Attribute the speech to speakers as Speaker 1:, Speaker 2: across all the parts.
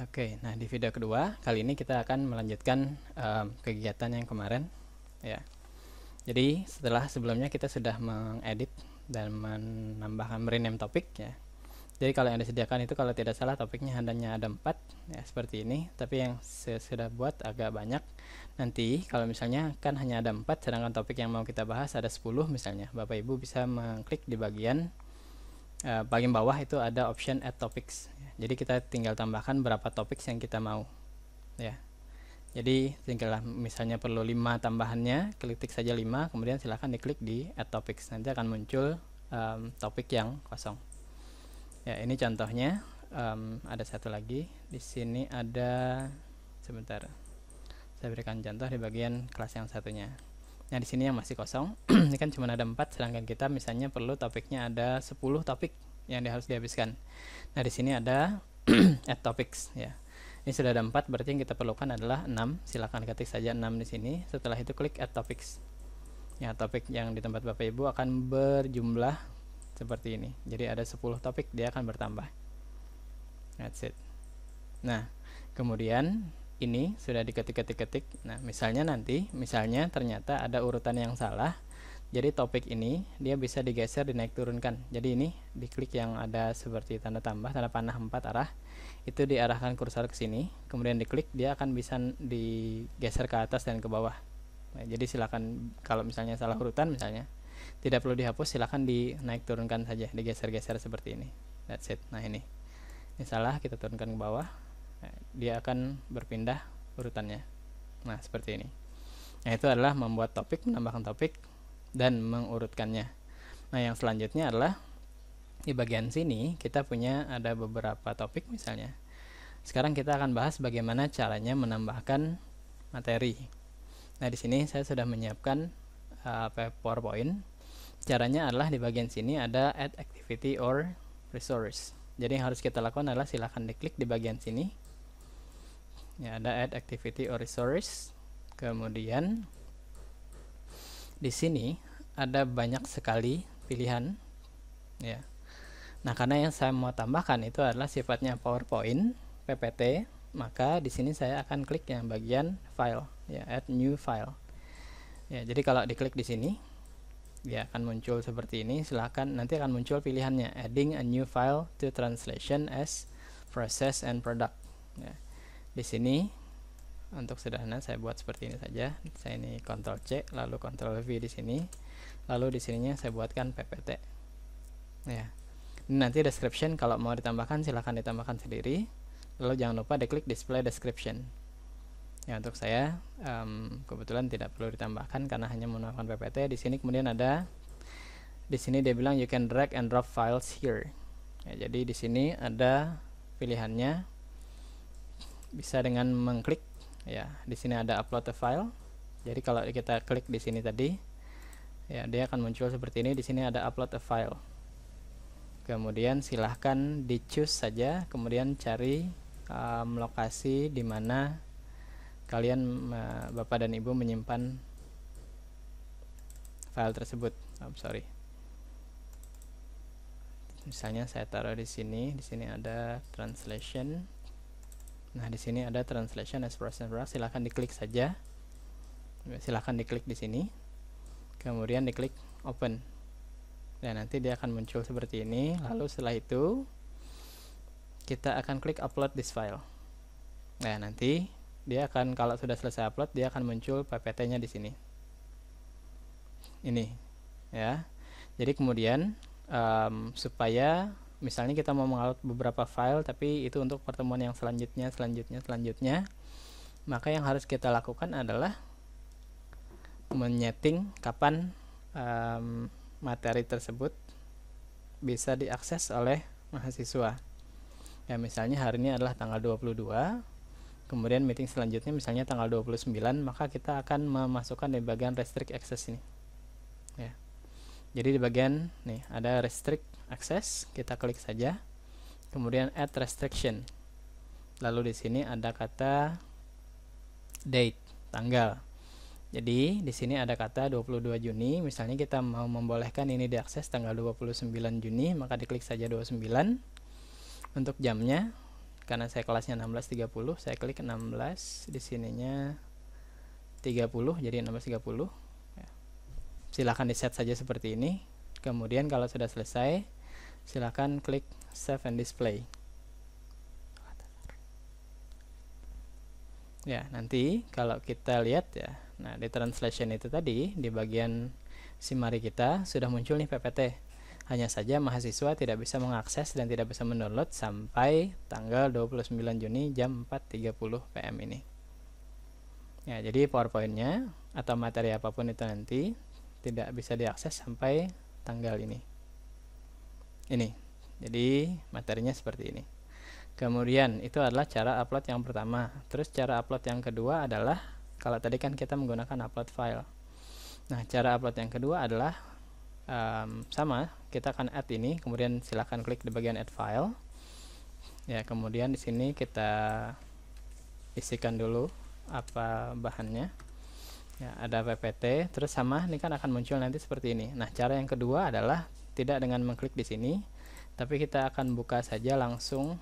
Speaker 1: Oke, nah di video kedua kali ini kita akan melanjutkan kegiatan yang kemarin ya. Jadi sebelumnya kita sudah mengedit dan menambahkan rename topik ya. Jadi kalau yang disediakan itu kalau tidak salah topiknya hanya ada 4 ya seperti ini, tapi yang saya sudah buat agak banyak. Nanti kalau misalnya kan hanya ada 4 sedangkan topik yang mau kita bahas ada 10 misalnya, Bapak Ibu bisa mengklik di bagian paling bawah itu ada option add topics. Jadi kita tinggal tambahkan berapa topik yang kita mau ya. Jadi tinggal misalnya perlu 5 tambahannya, klik saja 5, kemudian silahkan diklik di add topics. Nanti akan muncul topik yang kosong. Ya, ini contohnya. Ada satu lagi. Di sini ada, sebentar. Saya berikan contoh di bagian kelas yang satunya. Nah, di sini yang masih kosong. Ini kan cuma ada 4, sedangkan kita misalnya perlu topiknya ada 10 topik yang harus dihabiskan. Nah, di sini ada add topics ya. Ini sudah ada 4, berarti yang kita perlukan adalah 6. Silakan ketik saja 6 di sini. Setelah itu klik add topics. Ya, topik yang di tempat Bapak Ibu akan berjumlah seperti ini. Jadi ada 10 topik, dia akan bertambah. That's it. Nah, kemudian ini sudah diketik-ketik. Nah, misalnya ternyata ada urutan yang salah. Jadi topik ini dia bisa digeser, dinaik turunkan. Jadi ini diklik yang ada seperti tanda tambah, tanda panah 4 arah. Itu diarahkan kursor ke sini, kemudian diklik, dia akan bisa digeser ke atas dan ke bawah. Nah, jadi silakan kalau misalnya salah urutan misalnya, tidak perlu dihapus, silakan dinaik turunkan saja, digeser-geser seperti ini. That's it. Nah, ini salah, kita turunkan ke bawah. Nah, dia akan berpindah urutannya. Nah, seperti ini. Nah, itu adalah membuat topik, menambahkan topik dan mengurutkannya. Nah, yang selanjutnya adalah di bagian sini kita punya ada beberapa topik misalnya. Sekarang kita akan bahas bagaimana caranya menambahkan materi. Nah, di sini saya sudah menyiapkan PowerPoint. Caranya adalah di bagian sini ada add activity or resource. Jadi yang harus kita lakukan adalah silahkan diklik di bagian sini. Ya, ada add activity or resource. Kemudian di sini ada banyak sekali pilihan ya. Nah, karena yang saya mau tambahkan itu adalah sifatnya PowerPoint, PPT, maka di sini saya akan klik yang bagian file, ya, add new file. Ya, jadi kalau diklik di sini, ya akan muncul seperti ini. Silahkan nanti akan muncul pilihannya, adding a new file to translation as process and product. Ya, di sini untuk sederhana saya buat seperti ini saja. Saya ini Ctrl C, lalu Ctrl V di sini, lalu di sininya saya buatkan PPT. Ya. Nanti description kalau mau ditambahkan silahkan ditambahkan sendiri. Lalu jangan lupa diklik display description. Ya, untuk saya kebetulan tidak perlu ditambahkan karena hanya menggunakan PPT. Di sini kemudian ada, di sini dia bilang you can drag and drop files here. Ya, jadi di sini ada pilihannya, bisa dengan mengklik. Ya, di sini ada upload a file. Jadi kalau kita klik di sini tadi, ya dia akan muncul seperti ini. Di sini ada upload a file. Kemudian silahkan di choose saja, kemudian cari lokasi di mana kalian Bapak dan Ibu menyimpan file tersebut. Misalnya saya taruh di sini ada translation. Nah, di sini ada translation as process. Silahkan diklik saja. Silahkan diklik di sini. Kemudian diklik open. Dan nanti dia akan muncul seperti ini. Lalu setelah itu kita akan klik upload this file. Nah, nanti dia akan, kalau sudah selesai upload, dia akan muncul PPT-nya di sini. Ini ya. Jadi kemudian supaya misalnya kita mau mengupload beberapa file, tapi itu untuk pertemuan yang selanjutnya, maka yang harus kita lakukan adalah menyeting kapan materi tersebut bisa diakses oleh mahasiswa. Ya, misalnya hari ini adalah tanggal 22, kemudian meeting selanjutnya misalnya tanggal 29, maka kita akan memasukkan di bagian restrict access ini. Ya. Jadi di bagian nih ada restrict access, kita klik saja. Kemudian add restriction. Lalu di sini ada kata date, tanggal. Jadi di sini ada kata 22 Juni, misalnya kita mau membolehkan ini diakses tanggal 29 Juni, maka diklik saja 29. Untuk jamnya karena saya kelasnya 16.30, saya klik 16, di sininya 30, jadi 16.30. Ya. Silahkan di set saja seperti ini. Kemudian kalau sudah selesai, silahkan klik save and display. Ya, nanti kalau kita lihat ya, nah di translation itu tadi, di bagian Simari kita sudah muncul nih PPT. Hanya saja mahasiswa tidak bisa mengakses dan tidak bisa mendownload sampai tanggal 29 Juni jam 4.30 PM ini. Ya, jadi PowerPoint-nya atau materi apapun itu nanti tidak bisa diakses sampai tanggal ini. Ini. Jadi materinya seperti ini. Kemudian itu adalah cara upload yang pertama. Terus cara upload yang kedua adalah, kalau tadi kan kita menggunakan upload file. Nah, cara upload yang kedua adalah sama, kita akan add ini, kemudian silahkan klik di bagian add file. Ya, kemudian di sini kita isikan dulu apa bahannya. Ya, ada PPT, terus sama, ini kan akan muncul nanti seperti ini. Nah, cara yang kedua adalah tidak dengan mengklik di sini, tapi kita akan buka saja langsung,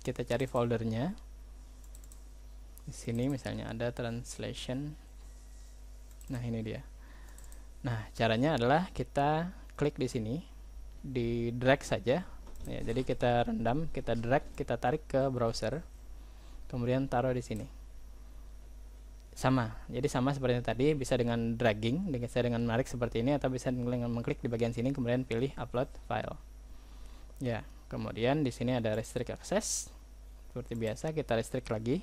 Speaker 1: kita cari foldernya. Di sini misalnya ada translation. Nah, ini dia. Nah, caranya adalah kita klik di sini, di drag saja. Ya, jadi kita rendam, kita drag, kita tarik ke browser, kemudian taruh di sini. Sama, jadi sama seperti tadi, bisa dengan dragging, bisa dengan menarik seperti ini, atau bisa dengan mengklik di bagian sini, kemudian pilih upload file. Ya, kemudian di sini ada restrict access. Seperti biasa, kita restrict lagi.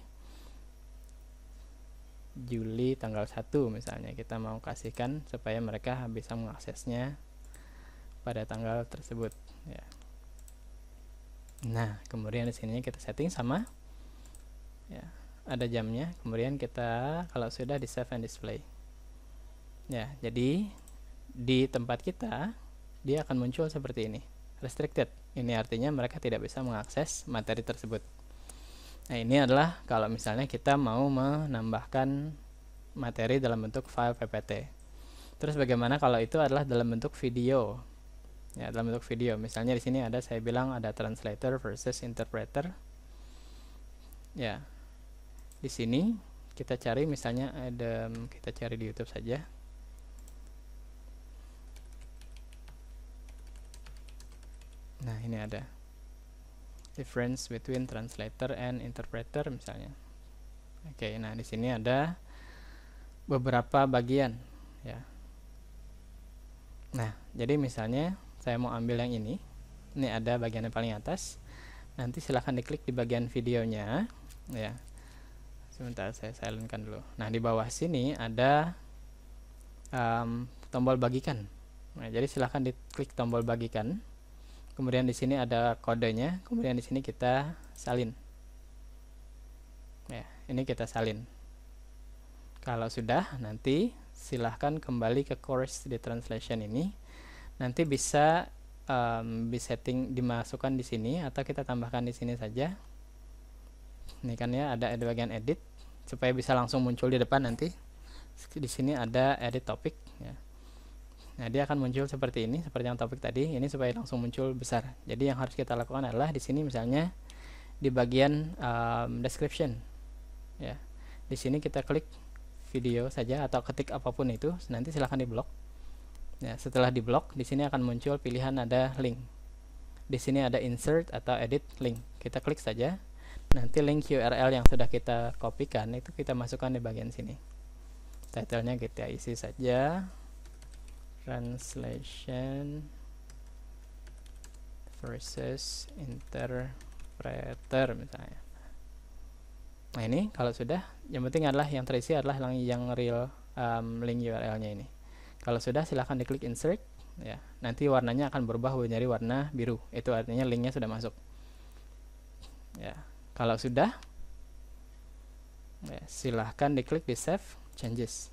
Speaker 1: Juli tanggal 1 misalnya, kita mau kasihkan supaya mereka bisa mengaksesnya pada tanggal tersebut ya. Nah, kemudian di sini kita setting sama ya, ada jamnya, kemudian kita kalau sudah di save and display ya. Jadi di tempat kita dia akan muncul seperti ini, restricted. Ini artinya mereka tidak bisa mengakses materi tersebut. Nah, ini adalah kalau misalnya kita mau menambahkan materi dalam bentuk file PPT. Terus bagaimana kalau itu adalah dalam bentuk video? Ya, dalam bentuk video. Misalnya di sini ada, saya bilang ada translator versus interpreter. Ya. Di sini kita cari misalnya ada, kita cari di YouTube saja. Nah, ini ada difference between translator and interpreter misalnya. Oke, nah di sini ada beberapa bagian ya. Nah, jadi misalnya saya mau ambil yang ini. Ini ada bagian yang paling atas. Nanti silahkan diklik di bagian videonya ya. Sebentar, saya silentkan dulu. Nah, di bawah sini ada tombol bagikan. Nah, jadi silahkan diklik tombol bagikan. Kemudian di sini ada kodenya, kemudian di sini kita salin. Ya, ini kita salin. Kalau sudah, nanti silahkan kembali ke course di translation ini. Nanti bisa setting dimasukkan di sini atau kita tambahkan di sini saja. Ini kan ya, ada bagian edit supaya bisa langsung muncul di depan nanti. Di sini ada edit topic ya. Nah, dia akan muncul seperti ini, seperti yang topik tadi. Ini supaya langsung muncul besar. Jadi yang harus kita lakukan adalah di sini misalnya di bagian description. Ya, di sini kita klik video saja atau ketik apapun itu. Nanti silahkan diblok. Ya, setelah diblok, di sini akan muncul pilihan ada link. Di sini ada insert atau edit link. Kita klik saja. Nanti link URL yang sudah kita kopikan itu kita masukkan di bagian sini. Title-nya kita isi saja. Translation versus interpreter misalnya. Nah, ini kalau sudah, yang penting adalah yang terisi adalah yang real link URL-nya ini. Kalau sudah, silahkan diklik insert ya. Nanti warnanya akan berubah menjadi warna biru. Itu artinya linknya sudah masuk. Ya, kalau sudah, ya, silahkan diklik di save changes.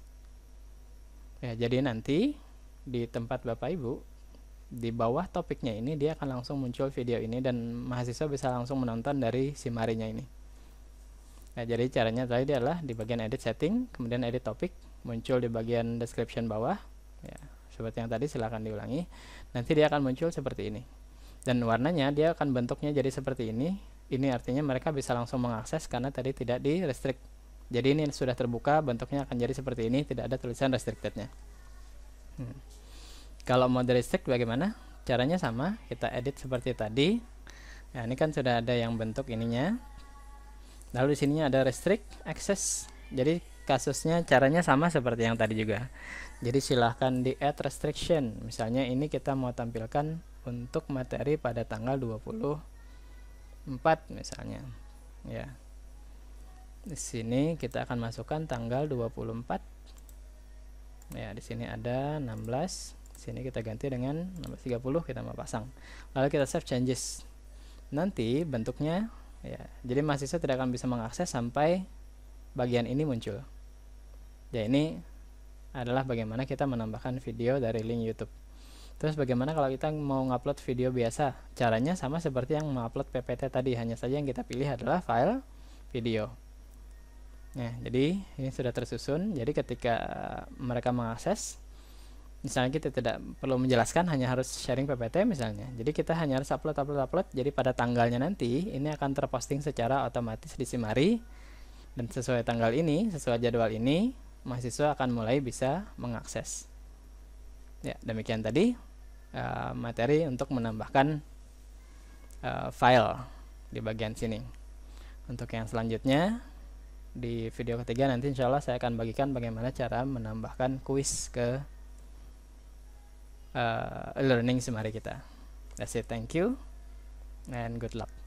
Speaker 1: Ya, jadi nanti di tempat Bapak Ibu di bawah topiknya ini dia akan langsung muncul video ini dan mahasiswa bisa langsung menonton dari Simarinya ini. Nah, jadi caranya tadi adalah di bagian edit setting, kemudian edit topik, muncul di bagian description bawah ya, seperti yang tadi. Silahkan diulangi. Nanti dia akan muncul seperti ini dan warnanya dia akan bentuknya jadi seperti ini. Ini artinya mereka bisa langsung mengakses karena tadi tidak di restrict. Jadi ini sudah terbuka, bentuknya akan jadi seperti ini, tidak ada tulisan restricted-nya. Kalau mau di restrict bagaimana? Caranya sama, kita edit seperti tadi. Nah, ini kan sudah ada yang bentuk ininya. Lalu di sininya ada restrict access. Jadi kasusnya caranya sama seperti yang tadi juga. Jadi silahkan di add restriction. Misalnya ini kita mau tampilkan untuk materi pada tanggal 24 misalnya. Ya. Di sini kita akan masukkan tanggal 24. Ya, di sini ada 16. Sini kita ganti dengan 16.30, kita mau pasang. Lalu kita save changes. Nanti bentuknya ya, jadi mahasiswa tidak akan bisa mengakses sampai bagian ini muncul. Ya, ini adalah bagaimana kita menambahkan video dari link YouTube. Terus bagaimana kalau kita mau ngupload video biasa? Caranya sama seperti yang mengupload PPT tadi, hanya saja yang kita pilih adalah file video. Nah, jadi ini sudah tersusun. Jadi ketika mereka mengakses, misalnya kita tidak perlu menjelaskan, hanya harus sharing PPT misalnya. Jadi kita hanya harus upload. Jadi pada tanggalnya nanti ini akan terposting secara otomatis di Simari, dan sesuai tanggal ini, sesuai jadwal ini, mahasiswa akan mulai bisa mengakses. Ya, demikian tadi materi untuk menambahkan file di bagian sini. Untuk yang selanjutnya di video ketiga nanti insya Allah saya akan bagikan bagaimana cara menambahkan kuis ke learning Simari kita. That's it, thank you and good luck.